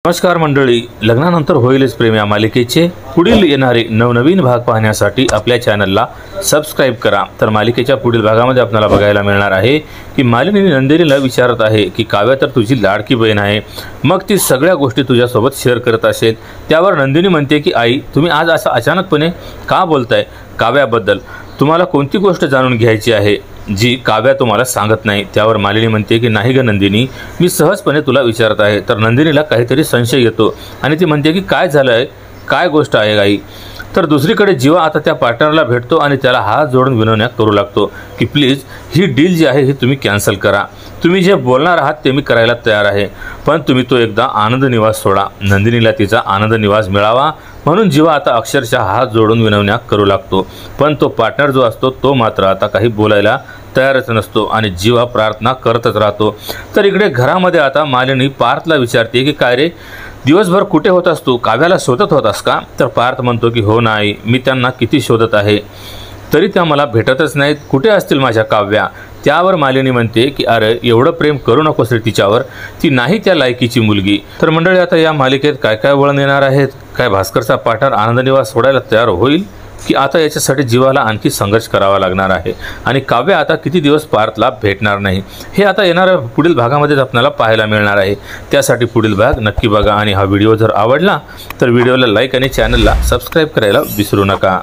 नमस्कार मंडळी, लग्नानंतर होईलच प्रेम या मालिकेचे पुढील येणारे नवनवीन भाग पाहण्यासाठी आपल्या चॅनलला सबस्क्राइब करा। तर मालिकेच्या पुढील भागामध्ये आपल्याला बघायला मिळणार आहे की मालिनी नंदिनीला विचारत आहे की काव्या तर तुझी लाडकी बहीण आहे, मग ती सगळ्या गोष्टी तुझ्यासोबत शेअर करत असेल। त्यावर नंदिनी म्हणते की आई, तुम्ही आज असं अचानकपणे का बोलताय? काव्याबद्दल तुम्हाला कोणती गोष्ट जाणून घ्यायची आहे जी काव्या तुम्हाला सांगत नाही? त्यावर मालिनी म्हणते की नाही ग नंदिनी, मी सहजपणे तुला विचारत आहे। तर नंदिनीला काहीतरी संशय येतो आणि ती म्हणते की काय झालं आहे, काय गोष्ट आहे आई? तर दुसरीकडे जीवा आता त्या पार्टनरला भेटतो आणि त्याला हात जोडून विनवण्या करू लागतो की प्लीज ही डील जी आहे ही तुम्ही कॅन्सल करा, तुम्ही जे बोलणार आहात ते मी करायला तयार आहे, पण तुम्ही तो एकदा आनंद निवास सोडा। नंदिनीला तिचा आनंद निवास मिळावा म्हणून जीवा आता अक्षरशः हात जोडून विनवण्या करू लागतो, पण तो पार्टनर जो असतो तो मात्र आता काही बोलायला तयारच नसतो आणि जीवा प्रार्थना करतच राहतो। तर इकडे घरामध्ये आता मालिनी पार्थला विचारते की काय रे, दिवसभर कुठे होतास तू? काव्याला शोधत होतास का? तर पार्थ म्हणतो की हो नाही, मी त्यांना किती शोधत आहे तरी त्या मला भेटतच नाहीत, कुठे असतील माझ्या काव्या? त्यावर मालिनी म्हणते की अरे एवढं प्रेम करू नकोस रे तिच्यावर, ती नाही त्या लायकीची मुलगी। तर मंडळी, आता या मालिकेत काय काय वळण येणार आहेत? काय भास्करचा पार्टनर आनंद निवास सोडायला तयार होईल की आता याच्यासाठी जीवाला आणखी संघर्ष करावा लागणार आहे आणि काव्या आता किती दिवस पार्थला भेटणार नाही, हे आता येणाऱ्या पुढील भागामध्ये आपल्याला पाहायला मिळणार आहे। त्यासाठी पुढील भाग नक्की बघा आणि हा व्हिडिओ जर आवडला तर व्हिडिओला लाईक आणि चॅनलला सबस्क्राईब करायला विसरू नका।